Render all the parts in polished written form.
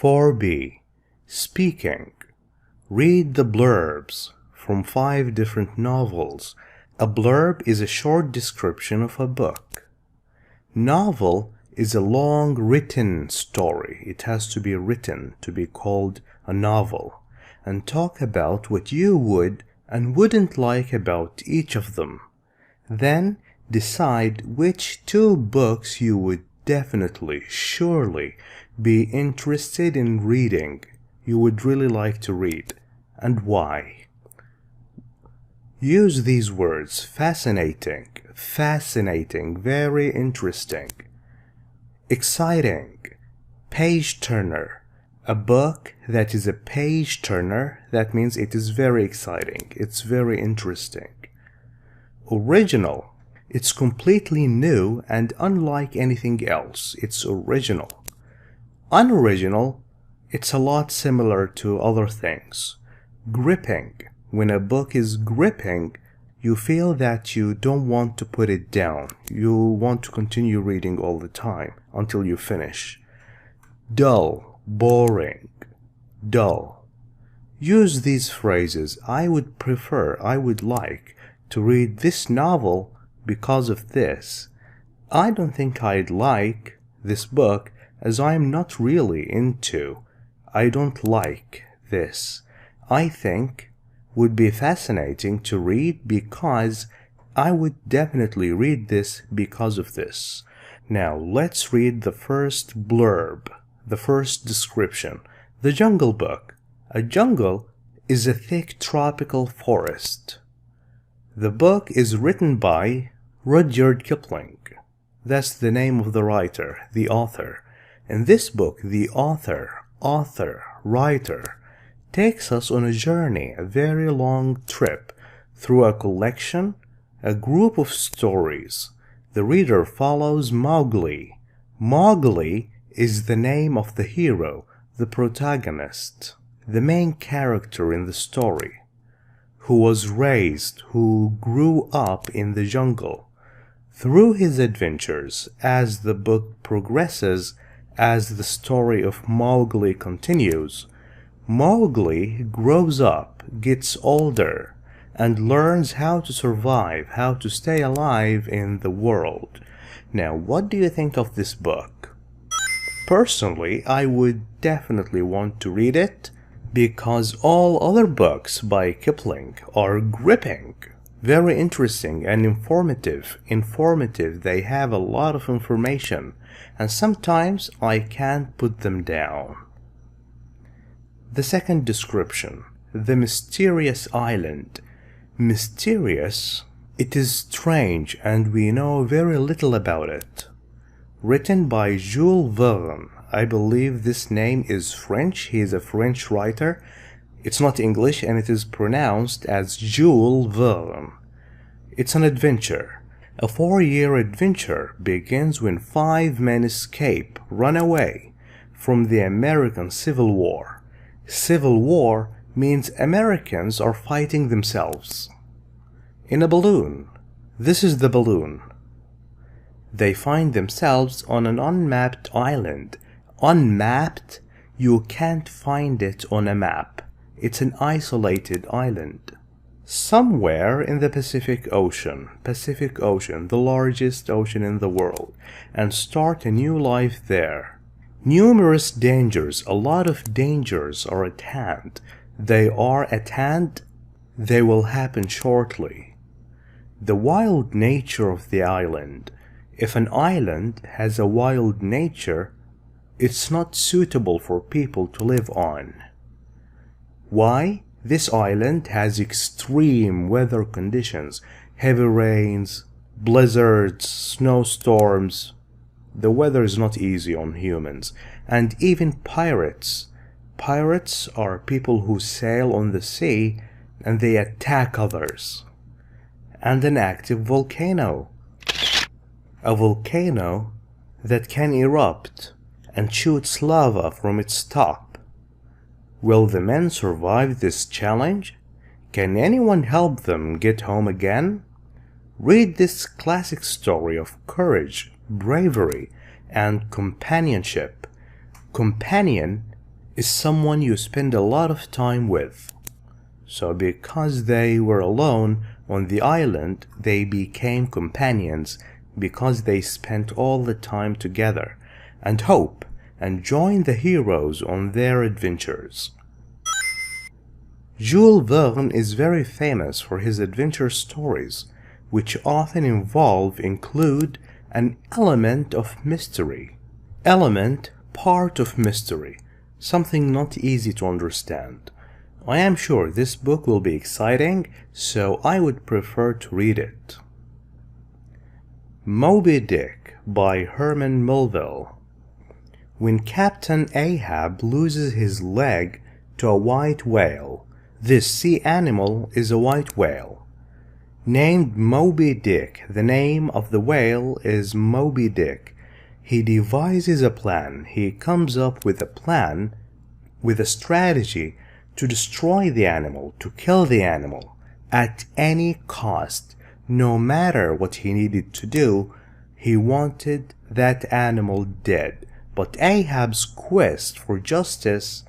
4b. Speaking. Read the blurbs from 5 different novels. A blurb is a short description of a book. Novel is a long written story. It has to be written to be called a novel. And talk about what you would and wouldn't like about each of them. Then decide which 2 books you would definitely, surely be interested in reading, you would really like to read, and why. Use these words: fascinating, very interesting, exciting, page turner. A book that is a page turner, that means it is very exciting, it's very interesting. Original. It's completely new and unlike anything else. It's original. Unoriginal. It's a lot similar to other things. Gripping. When a book is gripping, you feel that you don't want to put it down. You want to continue reading all the time until you finish. Dull, boring, dull. Use these phrases. I would prefer, I would like to read this novel because of this. I don't think I'd like this book as I'm not really into. I don't like this. I think would be fascinating to read because I would definitely read this because of this. Now let's read the first blurb, the first description. The Jungle Book. A jungle is a thick tropical forest. The book is written by Rudyard Kipling. That's the name of the writer, the author. In this book, the writer, takes us on a journey, a very long trip, through a collection, a group of stories. The reader follows Mowgli. Mowgli is the name of the hero, the protagonist, the main character in the story, who grew up in the jungle. Through his adventures, as the book progresses, as the story of Mowgli continues, Mowgli grows up, gets older, and learns how to survive, how to stay alive in the world. Now, what do you think of this book? Personally, I would definitely want to read it because all other books by Kipling are gripping, very interesting and informative. They have a lot of information, and sometimes I can't put them down. The second description, the mysterious island. Mysterious, it is strange and we know very little about it. Written by Jules Verne. I believe this name is French. He is a French writer. It's not English and it is pronounced as Jules Verne. It's an adventure. A 4-year adventure begins when 5 men run away from the American Civil War. Civil War means Americans are fighting themselves. In a balloon. This is the balloon. They find themselves on an unmapped island. Unmapped? You can't find it on a map. It's an isolated island. Somewhere in the Pacific Ocean, the largest ocean in the world, and start a new life there. Numerous dangers, a lot of dangers are at hand. They are at hand, they will happen shortly. The wild nature of the island. If an island has a wild nature, it's not suitable for people to live on. Why? This island has extreme weather conditions, heavy rains, blizzards, snowstorms. The weather is not easy on humans, and even pirates. Pirates are people who sail on the sea and they attack others. And an active volcano. A volcano that can erupt and shoots lava from its top. Will the men survive this challenge? Can anyone help them get home again? Read this classic story of courage, bravery, and companionship. Companion is someone you spend a lot of time with. So because they were alone on the island, they became companions because they spent all the time together and hope and joined the heroes on their adventures. Jules Verne is very famous for his adventure stories, which often include an element of mystery. Part of mystery, something not easy to understand. I am sure this book will be exciting, so I would prefer to read it. Moby Dick by Herman Melville. When Captain Ahab loses his leg to a white whale, this sea animal is a white whale. Named Moby Dick, the name of the whale is Moby Dick. He devises a plan. He comes up with a plan, with a strategy to destroy the animal, to kill the animal at any cost. No matter what he needed to do, he wanted that animal dead. But Ahab's quest for justice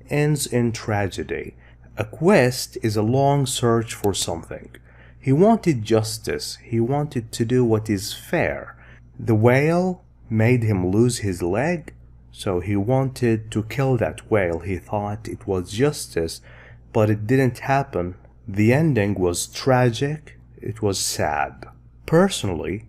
ends in tragedy. A quest is a long search for something. He wanted justice. He wanted to do what is fair. The whale made him lose his leg, so he wanted to kill that whale. He thought it was justice, but it didn't happen. The ending was tragic. It was sad. Personally,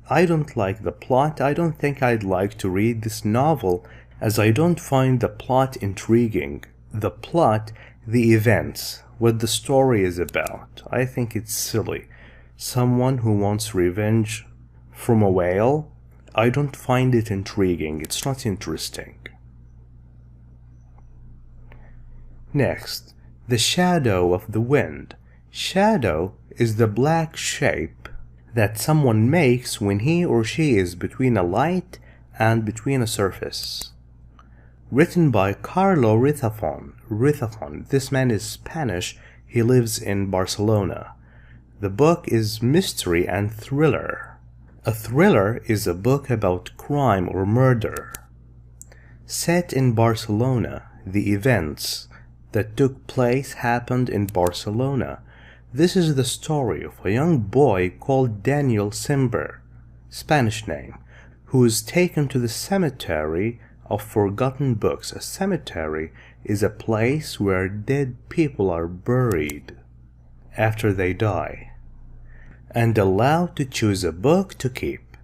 I don't like the plot. I don't think I'd like to read this novel, as I don't find the plot intriguing. The plot, the events, what the story is about. I think it's silly. Someone who wants revenge from a whale, I don't find it intriguing. It's not interesting. Next, The Shadow of the Wind. Shadow is the black shape that someone makes when he or she is between a light and between a surface. Written by Carlo Rizafon. This man is Spanish. He lives in Barcelona. The book is mystery and thriller. A thriller is a book about crime or murder. Set in Barcelona, the events that took place happened in Barcelona. This is the story of a young boy called Daniel Simber, Spanish name, who is taken to the cemetery of forgotten books. A cemetery is a place where dead people are buried after they die, and allowed to choose a book to keep.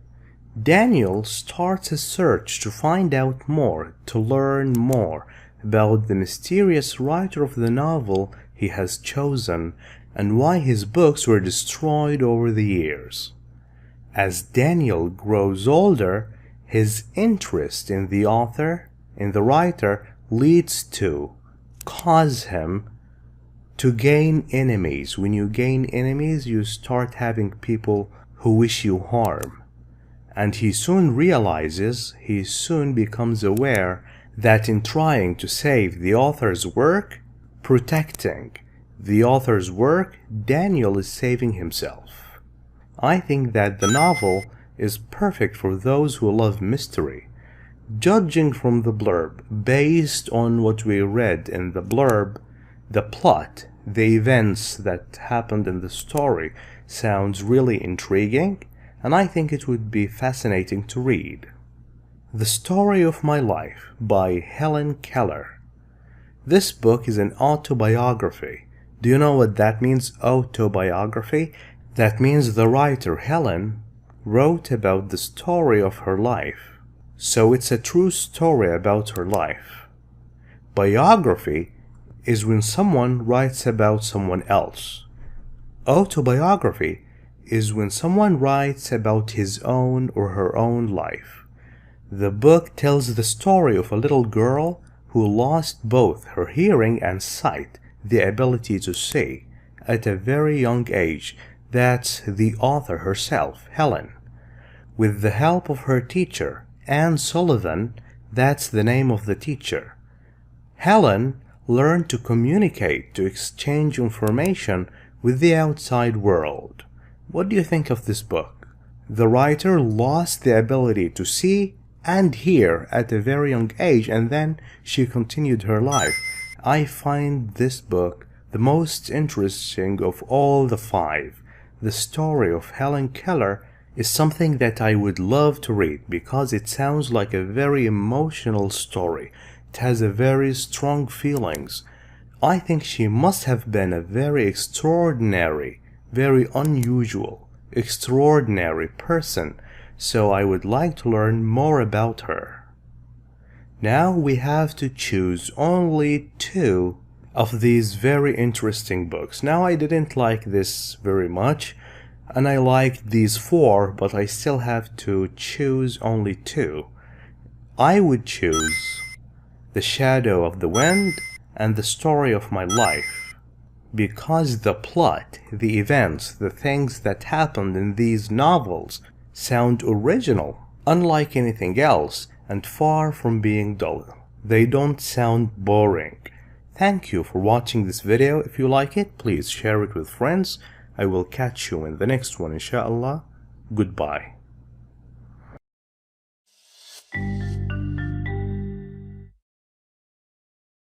Daniel starts a search to find out more, to learn more about the mysterious writer of the novel he has chosen and why his books were destroyed over the years. As Daniel grows older, his interest in the writer, leads to cause him to gain enemies. When you gain enemies, you start having people who wish you harm. And he soon becomes aware that in trying to save the author's work, protecting the author's work, Daniel is saving himself. I think that the novel is perfect for those who love mystery. Judging from the blurb, based on what we read in the blurb, the plot, the events that happened in the story sounds really intriguing, and I think it would be fascinating to read. The Story of My Life by Helen Keller. This book is an autobiography. Do you know what that means, autobiography? That means the writer, Helen, wrote about the story of her life. So it's a true story about her life. Biography is when someone writes about someone else. Autobiography is when someone writes about his own or her own life. The book tells the story of a little girl who lost both her hearing and sight, the ability to see, at a very young age. That's the author herself, Helen. With the help of her teacher, Anne Sullivan, that's the name of the teacher, Helen learned to communicate, to exchange information with the outside world. What do you think of this book? The writer lost the ability to see and here at a very young age, and then she continued her life. I find this book the most interesting of all the 5. The story of Helen Keller is something that I would love to read because it sounds like a very emotional story. It has a very strong feelings. I think she must have been a very extraordinary, very unusual, extraordinary person, so I would like to learn more about her. Now we have to choose only 2 of these very interesting books. Now I didn't like this very much, and I liked these 4, but I still have to choose only 2. I would choose The Shadow of the Wind and The Story of My Life, because the plot, the events, the things that happened in these novels sound original, unlike anything else, and far from being dull. They don't sound boring. Thank you for watching this video. If you like it, please share it with friends. I will catch you in the next one, inshallah. Goodbye.